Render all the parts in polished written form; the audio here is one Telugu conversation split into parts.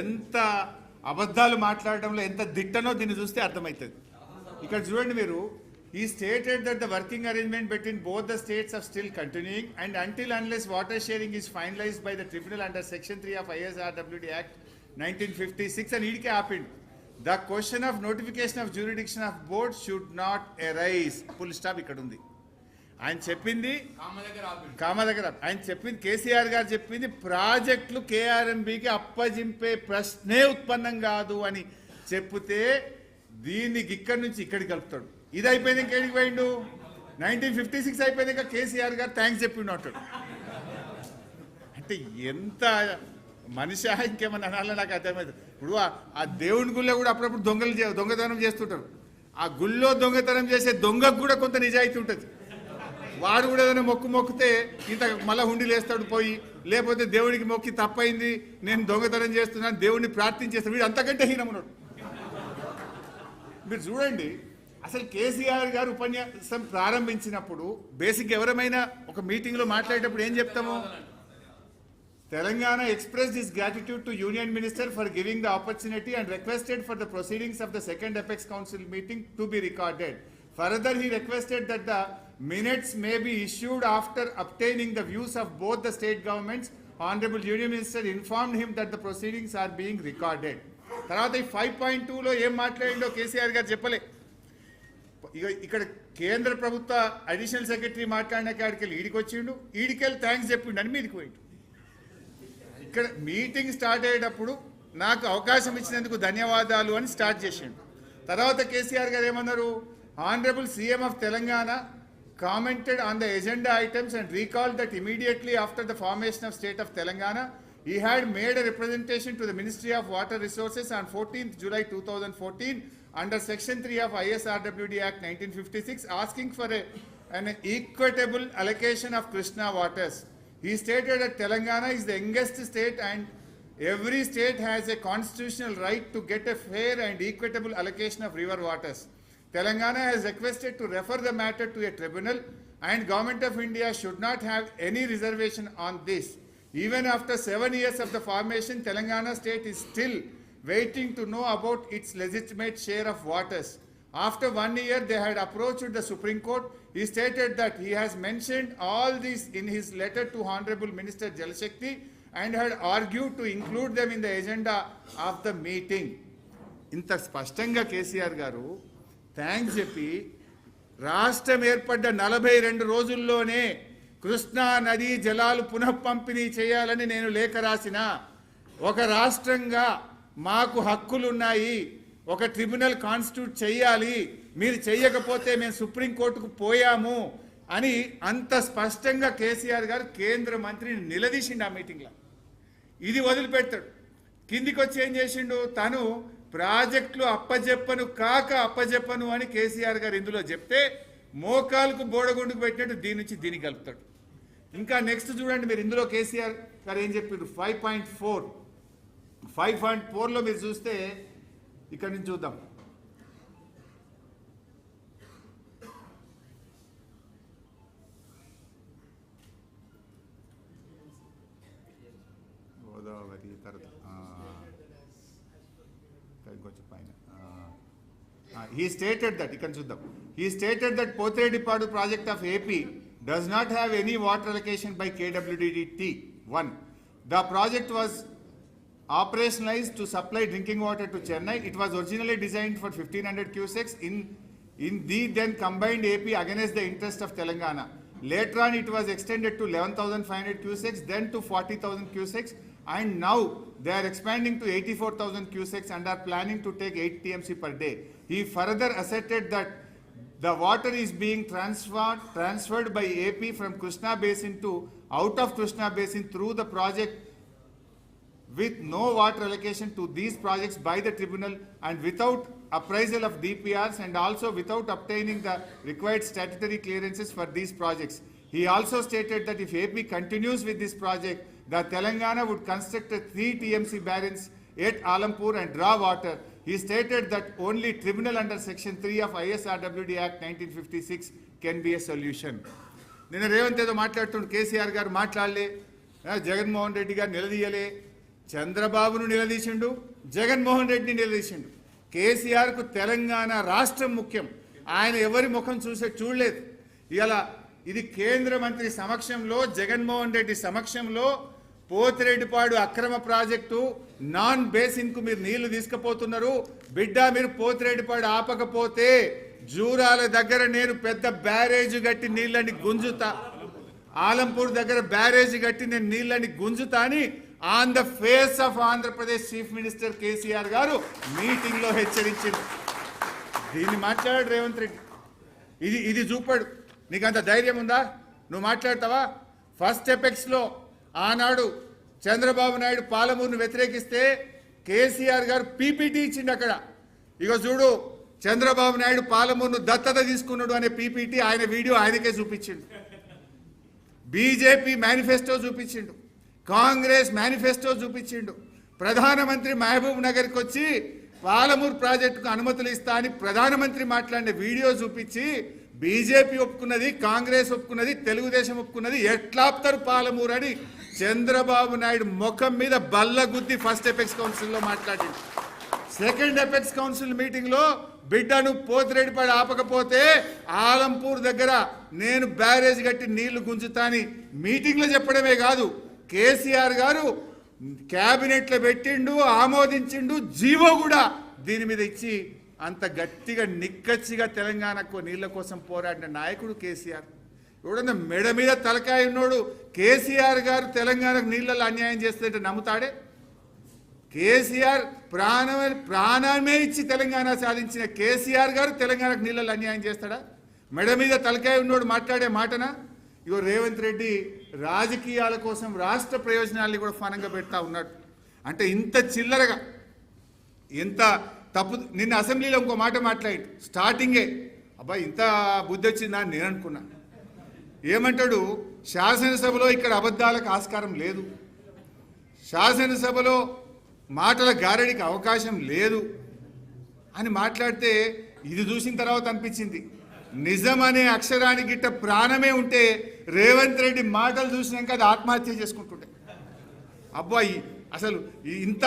ఎంత అబద్ధాలు మాట్లాడడంలో ఎంత దిట్టనో దీన్ని చూస్తే అర్థమవుతుంది. ఇక్కడ చూడండి మీరు, he stated that the working arrangement between both the states are still continuing and until unless water sharing is finalized by the tribunal under section 3 of ISRWD Act 1956 and idike happened, the question of notification of jurisdiction of board should not arise. Full stop ఇక్కడ ఉంది. ఆయన చెప్పింది కామ దగ్గర ఆయన చెప్పింది కేసీఆర్ గారు చెప్పింది ప్రాజెక్టులు కేఆర్ఎంబికి అప్పజింపే ప్రశ్నే ఉత్పన్నం కాదు అని చెప్తే దీనికి ఇక్కడి నుంచి ఇక్కడికి కలుపుతాడు. ఇది అయిపోయింది ఇంకేడికి పోయిండు. 1956 అయిపోయింది ఇంకా కేసీఆర్ గారు థ్యాంక్స్ చెప్పిండు అంటాడు. అంటే ఎంత మనిషి ఇంకేమన్నా అనాలో నాకు అర్థమైంది. ఇప్పుడు ఆ దేవుని గుళ్ళో కూడా అప్పుడప్పుడు దొంగతనం చేస్తుంటారు. ఆ గుళ్ళో దొంగతనం చేసే దొంగకు కూడా కొంత నిజాయితీ ఉంటుంది. వాడు కూడా ఏదైనా మొక్కితే ఇంత మళ్ళీ హుండీలు వేస్తాడు పోయి, లేకపోతే దేవుడికి మొక్కి తప్పైంది నేను దొంగతనం చేస్తున్నాను దేవుడిని ప్రార్థించేస్తాడు. వీడు అంతకంటే హీనమున్నాడు. మీరు చూడండి, అసలు కేసీఆర్ గారు ఉపన్యాసం ప్రారంభించినప్పుడు బేసిక్ ఎవరైనా ఒక మీటింగ్లో మాట్లాడేటప్పుడు ఏం చెప్తాము? Telangana expressed his gratitude to Union Minister for giving the opportunity and requested for the proceedings of the second Apex Council meeting to be recorded. Further, he requested that the minutes may be issued after obtaining the views of both the state governments. Honorable Union Minister informed him that the proceedings are being recorded. తర్వాత ఈ 5.2లో ఏం మాట్లాడిండో కేసీఆర్ గారు చెప్పలే. ఇక్కడ కేంద్ర ప్రభుత్వ అడిషనల్ సెక్రటరీ మాట్లాడిన కాడికెళ్ళి ఈడికి వచ్చిండు, ఈడికెళ్ళి థ్యాంక్స్ చెప్పిండు అని మీదికి పోయిండు. ఇక్కడ మీటింగ్ స్టార్ట్ అయ్యేటప్పుడు నాకు అవకాశం ఇచ్చినందుకు ధన్యవాదాలు అని స్టార్ట్ చేసిండు. తర్వాత కేసీఆర్ గారు ఏమన్నారు? Honorable CM of Telangana commented on the agenda items and recalled that immediately after the formation of state of Telangana, he had made a representation to the Ministry of Water Resources on 14th July 2014 under section 3 of ISRWD Act 1956 asking for an equitable allocation of Krishna waters. He stated that Telangana is the youngest state and every state has a constitutional right to get a fair and equitable allocation of river waters. Telangana has requested to refer the matter to a tribunal and Government of India should not have any reservation on this. Even after 7 years of the formation, Telangana state is still waiting to know about its legitimate share of waters. After 1 year, they had approached the Supreme Court. He stated that he has mentioned all this in his letter to Honorable Minister Jal Shakti and had argued to include them in the agenda of the meeting. ఇంత స్పష్టంగా కేసీఆర్ గారు థ్యాంక్స్ చెప్పి రాష్ట్రం ఏర్పడ్డ 42 రోజుల్లోనే కృష్ణా నదీ జలాలు పునఃపంపిణీ చేయాలని నేను లేఖ రాసిన, ఒక రాష్ట్రంగా మాకు హక్కులున్నాయి, ఒక ట్రిబ్యునల్ కాన్స్టిట్యూట్ చేయాలి, మీరు చెయ్యకపోతే మేము సుప్రీంకోర్టుకు పోయాము అని అంత స్పష్టంగా కేసీఆర్ గారు కేంద్ర మంత్రిని నిలదీసిండు ఆ మీటింగ్లో. ఇది వదిలిపెడతాడు. కిందికి వచ్చి ఏం చేసిండు? తను ప్రాజెక్టులు అప్పజెప్పను అని కేసీఆర్ గారు ఇందులో చెప్తే మోకాలకు బోడగుండుకు పెట్టినట్టు దీని నుంచి దీనికి కలుపుతాడు. ఇంకా నెక్స్ట్ చూడండి మీరు, ఇందులో కేసీఆర్ గారు ఏం చెప్పిండు? 5.4లో మీరు చూస్తే ఇక్కడ నుంచి చూద్దాం. గోదావరి తర్వాత కొంచెం పైన he stated that ఇక్కడ చూద్దాం. He stated that Pothredipadu project of AP does not have any water allocation by KWDT. 1. The project was operationalized to supply drinking water to Chennai. It was originally designed for 1500 cusecs in the then combined AP against the interest of Telangana. Later on it was extended to 11,500 cusecs, then to 40,000 cusecs, and now they are expanding to 84,000 cusecs and are planning to take 8 TMC per day. He further asserted that the water is being transferred by AP from Krishna Basin to out of Krishna Basin through the project with no water allocation to these projects by the tribunal and without appraisal of DPRs and also without obtaining the required statutory clearances for these projects. He also stated that if AP continues with this project, the Telangana would construct a 3 TMC barrens at Alampur and draw water. He stated that only tribunal under section 3 of ISRWD Act 1956 can be a solution. నిన్న రేవంత్ ఏదో మాట్లాడుతుండు, కేసీఆర్ గారు మాట్లాడలే, జగన్మోహన్ రెడ్డి గారు నిలదీయలే, చంద్రబాబును నిలదీసిండు, జగన్మోహన్ రెడ్డిని నిలదీసిండు. కేసీఆర్కు తెలంగాణ రాష్ట్రం ముఖ్యం. ఆయన ఎవరి ముఖం చూడలేదు. ఇలా ఇది కేంద్ర మంత్రి సమక్షంలో, జగన్మోహన్ రెడ్డి సమక్షంలో పోతిరెడ్డిపాడు అక్రమ ప్రాజెక్టు నాన్ బేసిన్కు మీరు నీళ్లు తీసుకుపోతున్నారు. బిడ్డ, మీరు పోతిరెడ్డిపాడు ఆపకపోతే జూరాల దగ్గర నేను పెద్ద బ్యారేజ్ కట్టి నీళ్ళని గుంజుతా, ఆలంపూర్ దగ్గర బ్యారేజ్ కట్టి నేను నీళ్ళని గుంజుతా అని on the face of Andhra Pradesh chief minister KCR గారు మీటింగ్లో హెచ్చరించింది. దీన్ని మాట్లాడాడు రేవంత్ రెడ్డి. ఇది చూపాడు. నీకు అంత ధైర్యం ఉందా? నువ్వు మాట్లాడతావా? ఫస్ట్ ఎపెక్స్లో ఆనాడు చంద్రబాబు నాయుడు పాలమూరును వ్యతిరేకిస్తే కేసీఆర్ గారు పీపీటీ ఇచ్చిండు. అక్కడ ఇక చూడు, చంద్రబాబు నాయుడు పాలమూరును దత్తత తీసుకున్నాడు అనే పీపీటీ ఆయన వీడియో ఆయనకే చూపించిండు. బీజేపీ మేనిఫెస్టో చూపించిండు, కాంగ్రెస్ మేనిఫెస్టో చూపించిండు. ప్రధానమంత్రి మహబూబ్ నగర్కి వచ్చి పాలమూరు ప్రాజెక్టుకు అనుమతులు ఇస్తా అని ప్రధానమంత్రి మాట్లాడిన వీడియో చూపించి బీజేపీ ఒప్పుకున్నది, కాంగ్రెస్ ఒప్పుకున్నది, తెలుగుదేశం ఒప్పుకున్నది, ఎట్లాప్తారు పాలమూరు అని చంద్రబాబు నాయుడు ముఖం మీద బల్లగుద్ది ఫస్ట్ ఎపెక్స్ కౌన్సిల్లో మాట్లాడింది. సెకండ్ ఎపెక్స్ కౌన్సిల్ మీటింగ్లో బిడ్డను పోతిరెడ్డిపాడు ఆపకపోతే ఆలంపూర్ దగ్గర నేను బ్యారేజ్ కట్టి నీళ్లు గుంజుతాని మీటింగ్లో చెప్పడమే కాదు, కేసీఆర్ గారు క్యాబినెట్లో పెట్టిండు, ఆమోదించిండు, జీవో కూడా దీని మీద ఇచ్చి అంత గట్టిగా నిక్కచ్చిగా తెలంగాణకు నీళ్ల కోసం పోరాడిన నాయకుడు కేసీఆర్. ఎవడన్నా మెడ మీద తలకాయ ఉన్నోడు కేసీఆర్ గారు తెలంగాణకు నీళ్ళలో అన్యాయం చేస్తుంటే నమ్ముతాడే? కేసీఆర్ ప్రాణమే ఇచ్చి తెలంగాణ సాధించిన కేసీఆర్ గారు తెలంగాణకు నీళ్ళలో అన్యాయం చేస్తాడా? మెడ మీద తలకాయ ఉన్నోడు మాట్లాడే మాటనా? ఇగో రేవంత్ రెడ్డి రాజకీయాల కోసం రాష్ట్ర ప్రయోజనాల్ని కూడా ఫనంగా పెడతా ఉన్నాడు. అంటే ఇంత చిల్లరగా, ఎంత తప్పు. నిన్న అసెంబ్లీలో ఇంకో మాట మాట్లాడి స్టార్టింగే అబ్బాయి ఇంత బుద్ధి వచ్చిందా అని నేను అనుకున్నా. ఏమంటాడు, శాసనసభలో ఇక్కడ అబద్ధాలకు ఆస్కారం లేదు, శాసనసభలో మాటల గారడికి అవకాశం లేదు అని మాట్లాడితే ఇది చూసిన తర్వాత అనిపించింది నిజం అనే అక్షరానికి గిట్ట ప్రాణమే ఉంటే రేవంత్ రెడ్డి మాటలు చూసినాక అది ఆత్మహత్య చేసుకుంటుండే. అబ్బాయి అసలు ఇంత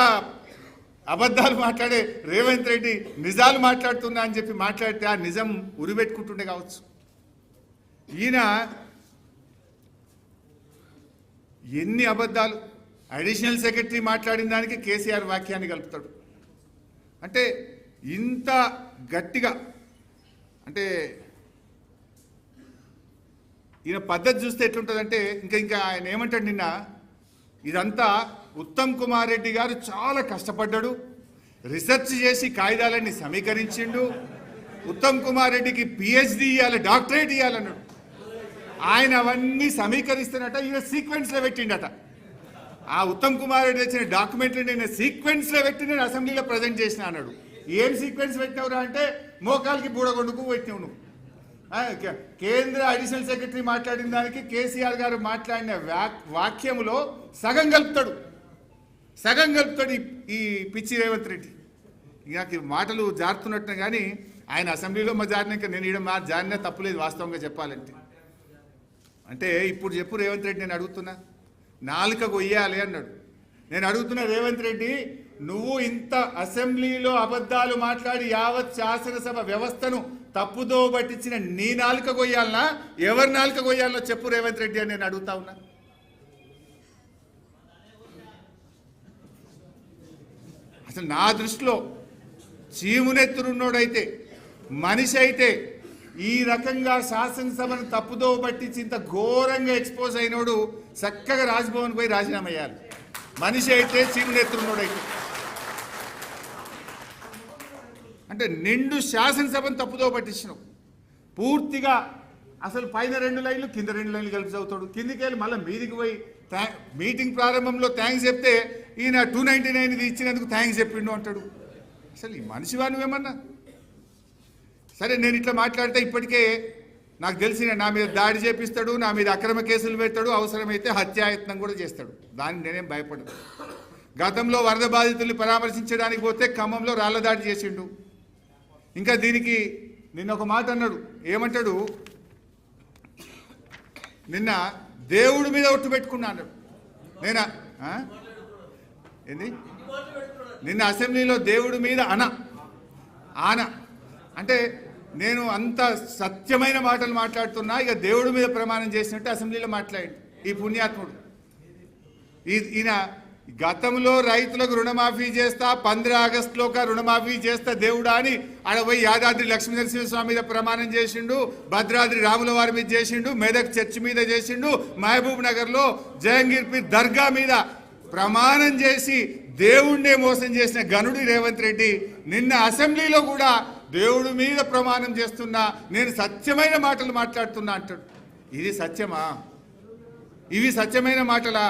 అబద్ధాలు మాట్లాడే రేవంత్ రెడ్డి నిజాలు మాట్లాడుతున్నా అని చెప్పి మాట్లాడితే ఆ నిజం ఉరిపెట్టుకుంటుండే కావచ్చు. ఈయన ఎన్ని అబద్ధాలు, అడిషనల్ సెక్రటరీ మాట్లాడిన దానికి కేసీఆర్ వాక్యాన్ని కలుపుతాడు. అంటే ఇంత గట్టిగా, అంటే ఈయన పద్ధతి చూస్తే ఎట్లుంటుందంటే ఇంకా ఆయన ఏమంటాడు, నిన్న ఇదంతా ఉత్తమ్ కుమార్ రెడ్డి గారు చాలా కష్టపడ్డాడు, రీసెర్చ్ చేసి కాగితాలన్నీ సమీకరించిండు, ఉత్తమ్ కుమార్ రెడ్డికి పిహెచ్డి ఇవ్వాలి, డాక్టరేట్ ఇవ్వాలన్నాడు. ఆయన అవన్నీ సమీకరిస్తున్నట్ట ఈయన సీక్వెన్స్లో పెట్టిండట. ఆ ఉత్తమ్ కుమార్ రెడ్డి వచ్చిన డాక్యుమెంట్లు నేను సీక్వెన్స్లో పెట్టి నేను అసెంబ్లీలో ప్రజెంట్ చేసిన అన్నాడు. ఏం సీక్వెన్స్ పెట్టినవురా అంటే మోకాలకి బూడగొండుకు పెట్టినావు నువ్వు. కేంద్ర అడిషనల్ సెక్రటరీ మాట్లాడిన దానికి కేసీఆర్ గారు మాట్లాడిన వాక్యములో సగం కలుపుతాడు ఈ పిచ్చి రేవంత్ రెడ్డి. నాకు మాటలు జారుతున్నట్టు కానీ ఆయన అసెంబ్లీలో జారినాక నేను ఈడ జారినా తప్పులేదు వాస్తవంగా చెప్పాలంటే. అంటే ఇప్పుడు చెప్పు రేవంత్ రెడ్డి, నేను అడుగుతున్నా, నాలుక కొయ్యాలి అన్నాడు. నేను అడుగుతున్నా రేవంత్ రెడ్డి, నువ్వు ఇంత అసెంబ్లీలో అబద్ధాలు మాట్లాడి యావత్ శాసనసభ వ్యవస్థను తప్పుదో పట్టించిన నీ నాలుక కొయ్యాలనా, ఎవరి నాలుక కొయ్యాలనో చెప్పు రేవంత్ రెడ్డి అని నేను అడుగుతా ఉన్నా. అసలు నా దృష్టిలో చీమునెత్తురున్నోడైతే, మనిషి అయితే, ఈ రకంగా శాసనసభను తప్పుదో పట్టించి ఇంత ఘోరంగా ఎక్స్పోజ్ అయినోడు చక్కగా రాజ్భవన్ పోయి రాజీనామా చేయాలి. మనిషి అయితే, చీమునెత్తురున్నోడైతే. అంటే నిండు శాసనసభను తప్పుదో పట్టించినావు పూర్తిగా. అసలు పైన 2 లైన్లు కింద 2 లైన్లు కలిపి చదువుతాడు, కిందికి వెళ్ళి మళ్ళీ మీదికి పోయి మీటింగ్ ప్రారంభంలో థ్యాంక్స్ చెప్తే ఈయన 299 ఇచ్చినందుకు థ్యాంక్స్ చెప్పిండు అంటాడు. అసలు ఈ మనిషివా నువ్వేమన్నా? సరే, నేను ఇట్లా మాట్లాడితే ఇప్పటికే నాకు తెలిసిన నా మీద దాడి చేపిస్తాడు, నా మీద అక్రమ కేసులు పెడతాడు, అవసరమైతే హత్యాయత్నం కూడా చేస్తాడు. దానికి నేనేం భయపడను. గతంలో వరద బాధితుల్ని పరామర్శించడానికి పోతే ఖమ్మంలో రాళ్ల దాడి చేసిండు. ఇంకా దీనికి నిన్న ఒక మాట అన్నాడు. ఏమంటాడు, నిన్న దేవుడి మీద ఒట్టు పెట్టుకున్నా అన్నాడు. నేనా ఏంది నిన్న అసెంబ్లీలో దేవుడి మీద ఆన అంటే నేను అంత సత్యమైన మాటలు మాట్లాడుతున్నా, ఇక దేవుడి మీద ప్రమాణం చేసినట్టు అసెంబ్లీలో మాట్లాడి ఈ పుణ్యాత్ముడు. ఈయన గతంలో రైతులకు రుణమాఫీ చేస్తా, 15 ఆగస్టులోక రుణమాఫీ చేస్తా దేవుడా అని ఆడ పోయి యాదాద్రి లక్ష్మీనరసింహస్వామి మీద ప్రమాణం చేసిండు, భద్రాద్రి రాముల వారి మీద చేసిండు, మెదక్ చర్చి మీద చేసిండు, మహబూబ్ నగర్లో జహంగీర్పీర్ దర్గా మీద ప్రమాణం చేసి దేవుణ్ణే మోసం చేసిన గనుడి రేవంత్ రెడ్డి నిన్న అసెంబ్లీలో కూడా దేవుడి మీద ప్రమాణం చేస్తున్నా, నేను సత్యమైన మాటలు మాట్లాడుతున్నా అంటాడు. ఇది సత్యమా? ఇవి సత్యమైన మాటలా?